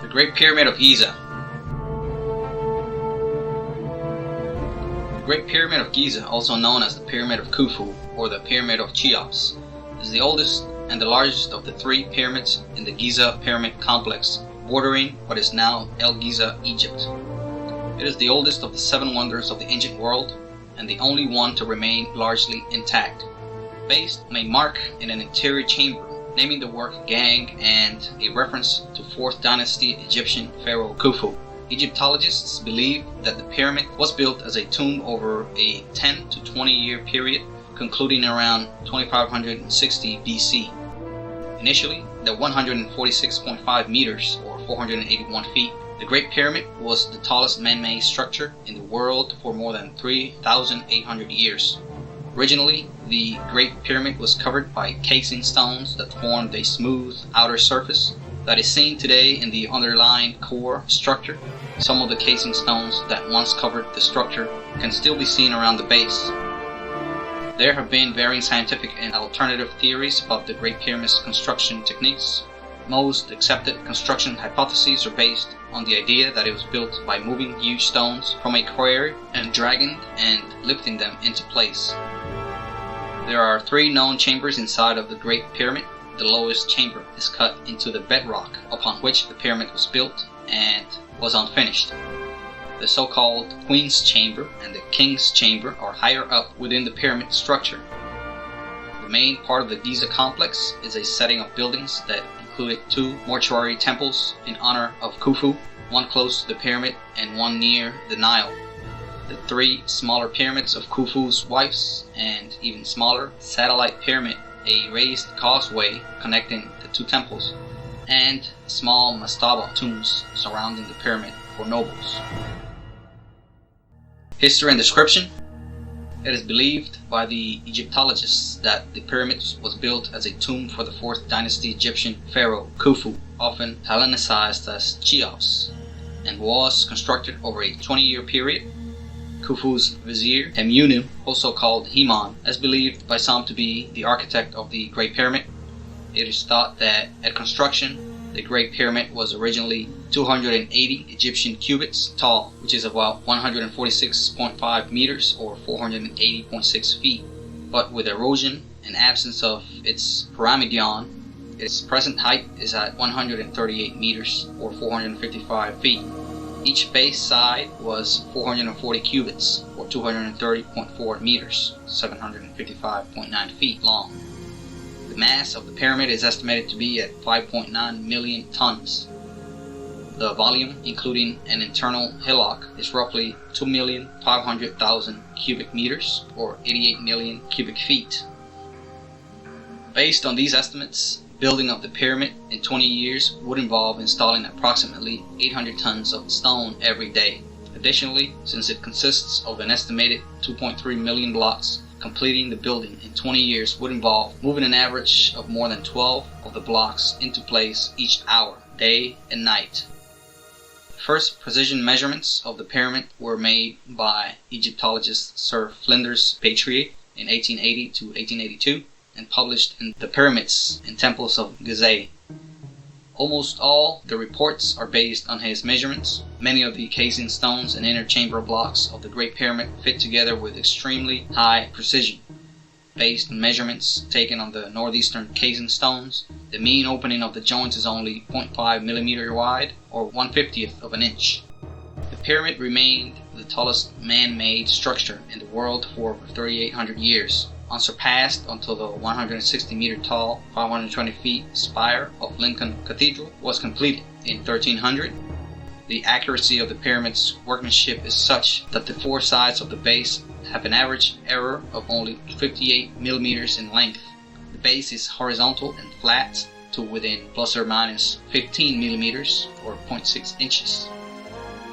The Great Pyramid of Giza. The Great Pyramid of Giza, also known as the Pyramid of Khufu or the Pyramid of Cheops, is the oldest and the largest of the three pyramids in the Giza pyramid complex bordering what is now El Giza, Egypt. It is the oldest of the seven wonders of the ancient world and the only one to remain largely intact, based on a mark in an interior chamber naming the work Gang and a reference to 4th dynasty Egyptian Pharoh Khufu. Egyptologists believe that the pyramid was built as a tomb over a 10 to 20 year period, concluding around 2560 BC. Initially, at 146.5 meters or 481 feet, the Great Pyramid was the tallest man-made structure in the world for more than 3,800 years. Originally, the Great Pyramid was covered by casing stones that formed a smooth outer surface that is seen today in the underlying core structure. Some of the casing stones that once covered the structure can still be seen around the base. There have been varying scientific and alternative theories about the Great Pyramid's construction techniques. Most accepted construction hypotheses are based on the idea that it was built by moving huge stones from a quarry and dragging and lifting them into place. There are three known chambers inside of the Great Pyramid. The lowest chamber is cut into the bedrock upon which the pyramid was built and was unfinished. The so-called Queen's Chamber and the King's Chamber are higher up within the pyramid structure. The main part of the Giza complex is a setting of buildings that included two mortuary temples in honor of Khufu, one close to the pyramid and one near the Nile. The three smaller pyramids of Khufu's wives and even smaller satellite pyramid, a raised causeway connecting the two temples, and small mastaba tombs surrounding the pyramid for nobles. History and description. It is believed by the Egyptologists that the pyramid was built as a tomb for the 4th dynasty Egyptian Pharaoh Khufu, often Hellenicized as Cheops, and was constructed over a 20-year period. Khufu's vizier, Hemunu, also called Hemon, is believed by some to be the architect of the Great Pyramid. It is thought that at construction, the Great Pyramid was originally 280 Egyptian cubits tall, which is about 146.5 meters or 480.6 feet. But with erosion and absence of its pyramidion, its present height is at 138 meters or 455 feet. Each base side was 440 cubits or 230.4 meters, 755.9 feet long. The mass of the pyramid is estimated to be at 5.9 million tons. The volume, including an internal hillock, is roughly 2,500,000 cubic meters or 88 million cubic feet. Based on these estimates, building of the pyramid in 20 years would involve installing approximately 800 tons of stone every day. Additionally, since it consists of an estimated 2.3 million blocks, completing the building in 20 years would involve moving an average of more than 12 of the blocks into place each hour, day and night. The first precision measurements of the pyramid were made by Egyptologist Sir Flinders Petrie in 1880 to 1882 and published in The Pyramids and Temples of Giza. Almost all the reports are based on his measurements. Many of the casing stones and inner chamber blocks of the Great Pyramid fit together with extremely high precision. Based on measurements taken on the northeastern casing stones, the mean opening of the joints is only 0.5 millimeter wide or 1/50th of an inch. The pyramid remained the tallest man-made structure in the world for 3,800 years, unsurpassed until the 160 meter tall, 520 feet spire of Lincoln Cathedral was completed in 1300. The accuracy of the pyramid's workmanship is such that the four sides of the base have an average error of only 58 millimeters in length. The base is horizontal and flat to within plus or minus 15 millimeters or 0.6 inches.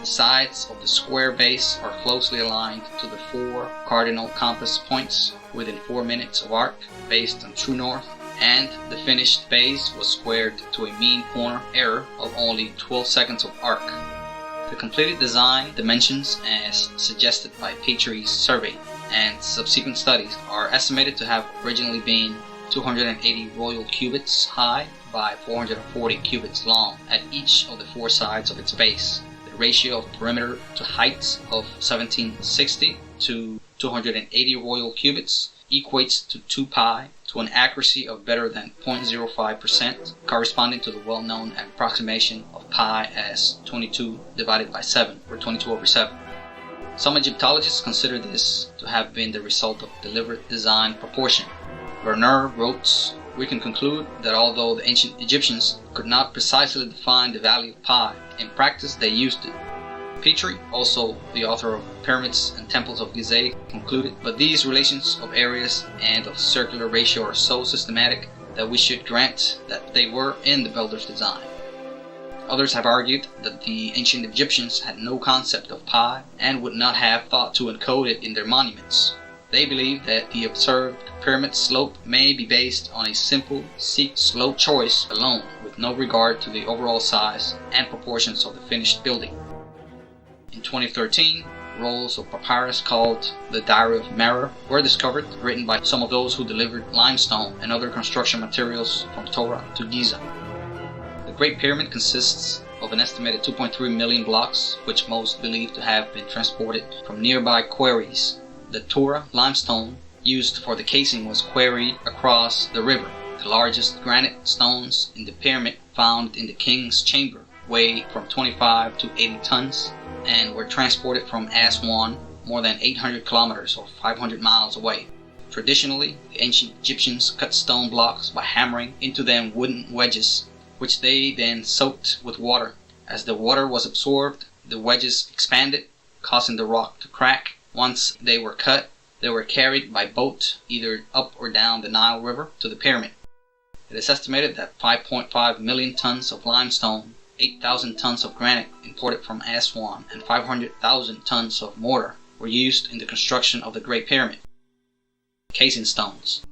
The sides of the square base are closely aligned to the four cardinal compass points within 4 minutes of arc based on true north, and the finished base was squared to a mean corner error of only 12 seconds of arc. The completed design dimensions, as suggested by Petrie's survey and subsequent studies, are estimated to have originally been 280 royal cubits high by 440 cubits long at each of the four sides of its base. The ratio of perimeter to height of 1760 to 280 royal cubits equates to 2 pi to an accuracy of better than 0.05%, corresponding to the well-known approximation of pi as 22 divided by 7, or 22 over 7. Some Egyptologists consider this to have been the result of deliberate design proportion. Werner wrote, "We can conclude that although the ancient Egyptians could not precisely define the value of pi, in practice they used it." Petrie, also the author of Pyramids and Temples of Giza, concluded, "But these relations of areas and of circular ratio are so systematic that we should grant that they were in the builder's design." Others have argued that the ancient Egyptians had no concept of pi and would not have thought to encode it in their monuments. They believe that the observed pyramid slope may be based on a simple seek-slope choice alone, with no regard to the overall size and proportions of the finished building. In 2013, rolls of papyrus called the Diary of Merer were discovered, written by some of those who delivered limestone and other construction materials from Torah to Giza. The Great Pyramid consists of an estimated 2.3 million blocks, which most believe to have been transported from nearby quarries. The Torah limestone used for the casing was quarried across the river. The largest granite stones in the pyramid found in the king's chamber weigh from 25 to 80 tons and were transported from Aswan, more than 800 kilometers or 500 miles away. Traditionally, the ancient Egyptians cut stone blocks by hammering into them wooden wedges, which they then soaked with water. As the water was absorbed, the wedges expanded, causing the rock to crack. Once they were cut, they were carried by boat either up or down the Nile River to the pyramid. It is estimated that 5.5 million tons of limestone, 8,000 tons of granite imported from Aswan, and 500,000 tons of mortar were used in the construction of the Great Pyramid. Casing stones.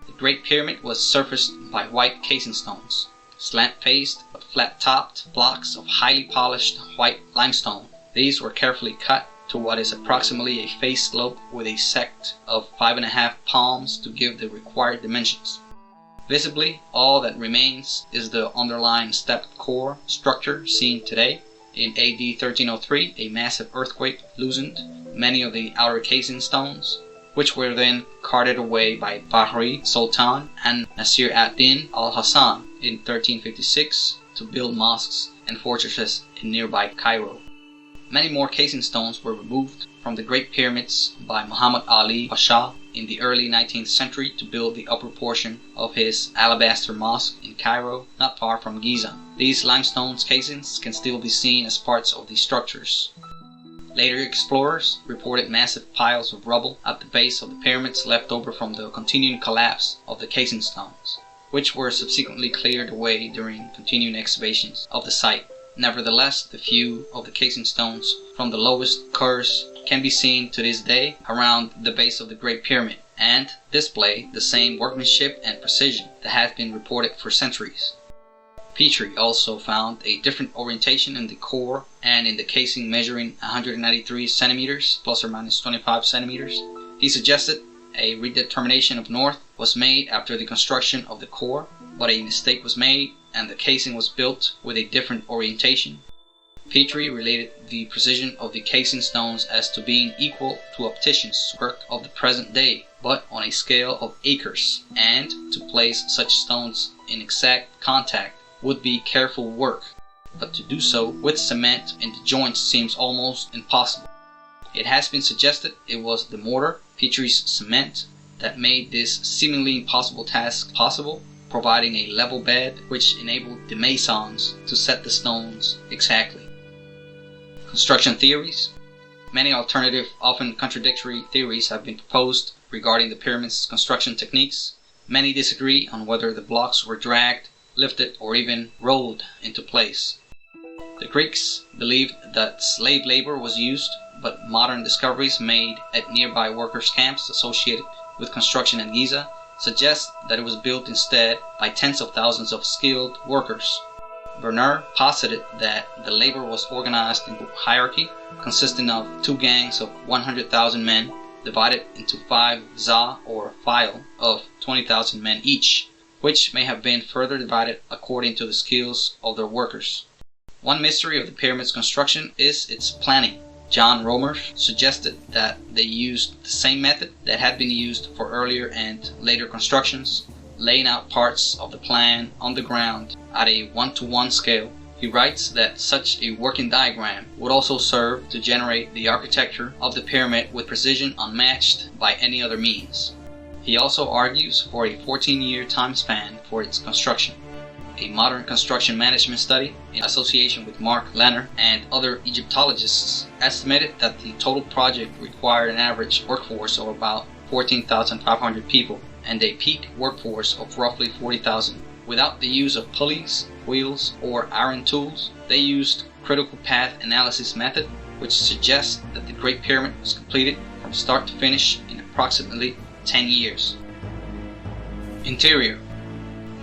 The Great Pyramid was surfaced by white casing stones, slant-faced but flat-topped blocks of highly polished white limestone. These were carefully cut to what is approximately a face slope with a sect of 5.5 palms to give the required dimensions. Visibly, all that remains is the underlying stepped core structure seen today. In AD 1303, a massive earthquake loosened many of the outer casing stones, which were then carted away by Bahri Sultan and Nasir ad-Din al-Hassan in 1356 to build mosques and fortresses in nearby Cairo. Many more casing stones were removed from the Great Pyramids by Muhammad Ali Pasha in the early 19th century to build the upper portion of his alabaster mosque in Cairo, not far from Giza. These limestone casings can still be seen as parts of these structures. Later explorers reported massive piles of rubble at the base of the pyramids left over from the continuing collapse of the casing stones, which were subsequently cleared away during continuing excavations of the site. Nevertheless, the few of the casing stones from the lowest khurs can be seen to this day around the base of the Great Pyramid and display the same workmanship and precision that has been reported for centuries. Petrie also found a different orientation in the core and in the casing measuring 193 centimeters plus or minus 25 centimeters. He suggested a redetermination of north was made after the construction of the core, but a mistake was made and the casing was built with a different orientation. Petrie related the precision of the casing stones as to being equal to opticians' work of the present day, but on a scale of acres, and to place such stones in exact contact would be careful work, but to do so with cement in the joints seems almost impossible. It has been suggested it was the mortar, Petrie's cement, that made this seemingly impossible task possible, providing a level bed which enabled the masons to set the stones exactly. Construction theories. Many alternative, often contradictory theories have been proposed regarding the pyramid's construction techniques. Many disagree on whether the blocks were dragged, lifted, or even rolled into place. The Greeks believed that slave labor was used, but modern discoveries made at nearby workers' camps associated with construction in Giza suggest that it was built instead by tens of thousands of skilled workers. Werner posited that the labor was organized into hierarchy, consisting of two gangs of 100,000 men, divided into 5 za or file of 20,000 men each, which may have been further divided according to the skills of their workers. One mystery of the pyramid's construction is its planning. John Romer suggested that they used the same method that had been used for earlier and later constructions, laying out parts of the plan on the ground at a 1-to-1 scale. He writes that such a working diagram would also serve to generate the architecture of the pyramid with precision unmatched by any other means. He also argues for a 14-year time span for its construction. A modern construction management study, in association with Mark Lanner and other Egyptologists, estimated that the total project required an average workforce of about 14,500 people and a peak workforce of roughly 40,000. Without the use of pulleys, wheels, or iron tools, they used critical path analysis method, which suggests that the Great Pyramid was completed from start to finish in approximately 10 years. Interior.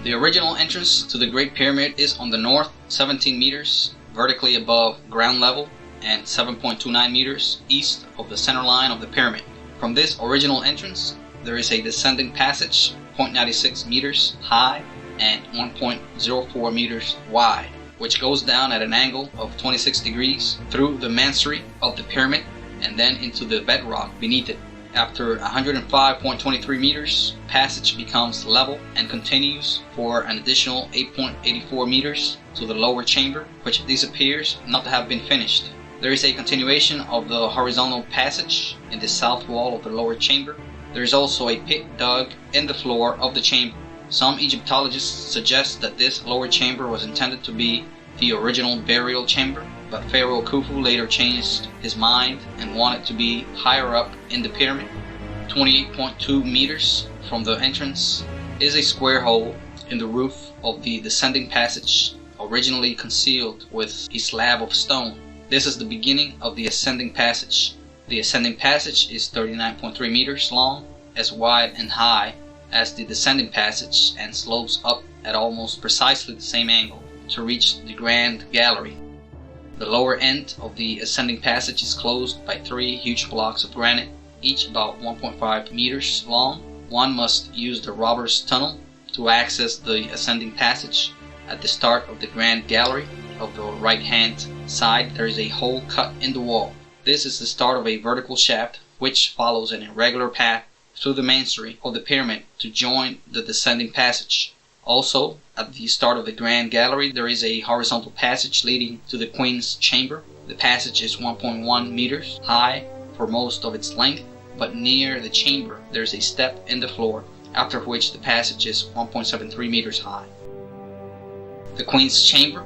The original entrance to the Great Pyramid is on the north, 17 meters vertically above ground level and 7.29 meters east of the center line of the pyramid. From this original entrance, there is a descending passage 0.96 meters high and 1.04 meters wide, which goes down at an angle of 26 degrees through the masonry of the pyramid and then into the bedrock beneath it. After 105.23 meters, passage becomes level and continues for an additional 8.84 meters to the lower chamber, which disappears not to have been finished. There is a continuation of the horizontal passage in the south wall of the lower chamber. There is also a pit dug in the floor of the chamber. Some Egyptologists suggest that this lower chamber was intended to be the original burial chamber, but Pharoh Khufu later changed his mind and wanted to be higher up in the pyramid. 28.2 meters from the entrance is a square hole in the roof of the descending passage, originally concealed with a slab of stone. This is the beginning of the ascending passage. The ascending passage is 39.3 meters long, as wide and high as the descending passage, and slopes up at almost precisely the same angle to reach the grand gallery. The lower end of the ascending passage is closed by 3 huge blocks of granite, each about 1.5 meters long. One must use the robber's tunnel to access the ascending passage. At the start of the grand gallery of the right hand side, there is a hole cut in the wall. This is the start of a vertical shaft which follows an irregular path through the masonry of the pyramid to join the descending passage. Also, at the start of the grand gallery, there is a horizontal passage leading to the Queen's chamber. The passage is 1.1 meters high for most of its length, but near the chamber there is a step in the floor, after which the passage is 1.73 meters high. The Queen's chamber.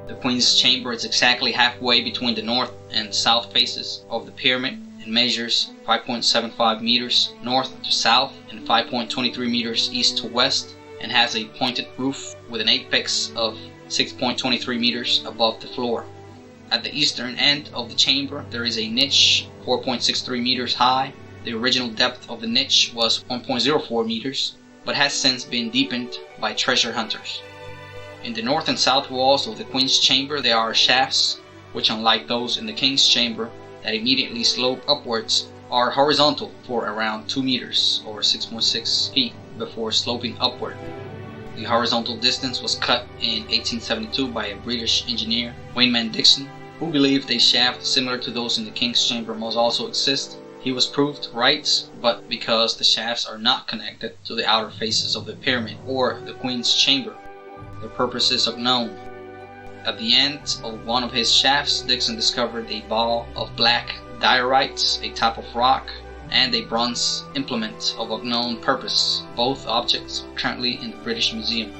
The Queen's chamber is exactly halfway between the north and south faces of the pyramid and measures 5.75 meters north to south and 5.23 meters east to west, and has a pointed roof with an apex of 6.23 meters above the floor. At the eastern end of the chamber there is a niche 4.63 meters high. The original depth of the niche was 1.04 meters, but has since been deepened by treasure hunters. In the north and south walls of the Queen's chamber there are shafts, which unlike those in the King's chamber that immediately slope upwards, are horizontal for around 2 meters or 6.6 feet before sloping upward. The horizontal distance was cut in 1872 by a British engineer, Wayneman Dixon, who believed a shaft similar to those in the King's chamber must also exist. He was proved right, but because the shafts are not connected to the outer faces of the pyramid or the Queen's chamber, their purpose is unknown. At the end of one of his shafts, Dixon discovered a ball of black diorite, a type of rock, and a bronze implement of unknown purpose. Both objects are currently in the British Museum.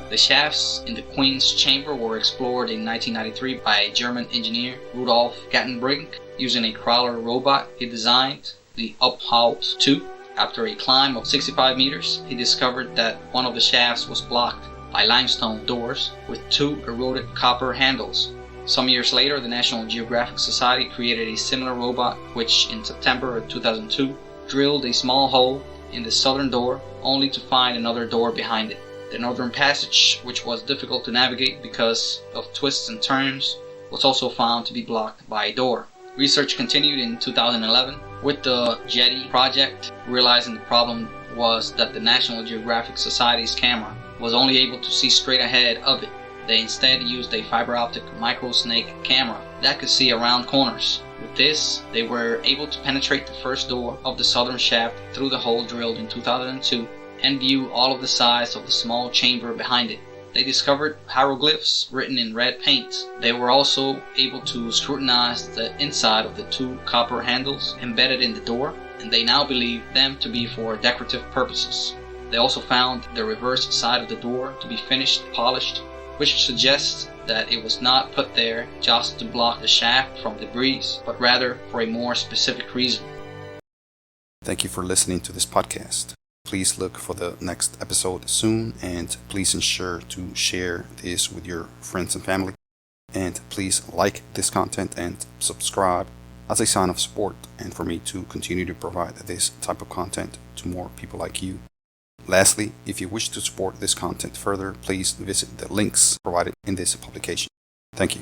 The shafts in the Queen's chamber were explored in 1993 by a German engineer, Rudolf Gattenbrink, using a crawler robot he designed, the Uphaut 2. After a climb of 65 meters, he discovered that one of the shafts was blocked by limestone doors with 2 eroded copper handles. Some years later, the National Geographic Society created a similar robot which, in September of 2002, drilled a small hole in the southern door only to find another door behind it. The northern passage, which was difficult to navigate because of twists and turns, was also found to be blocked by a door. Research continued in 2011 with the Jetty project, realizing the problem was that the National Geographic Society's camera was only able to see straight ahead of it. They instead used a fiber optic microsnake camera that could see around corners. With this, they were able to penetrate the first door of the southern shaft through the hole drilled in 2002 and view all of the sides of the small chamber behind it. They discovered hieroglyphs written in red paint. They were also able to scrutinize the inside of the two copper handles embedded in the door, and they now believe them to be for decorative purposes. They also found the reverse side of the door to be finished, polished, which suggests that it was not put there just to block the shaft from debris, but rather for a more specific reason. Thank you for listening to this podcast. Please look for the next episode soon, and please ensure to share this with your friends and family. And please like this content and subscribe as a sign of support and for me to continue to provide this type of content to more people like you. Lastly, if you wish to support this content further, please visit the links provided in this publication. Thank you.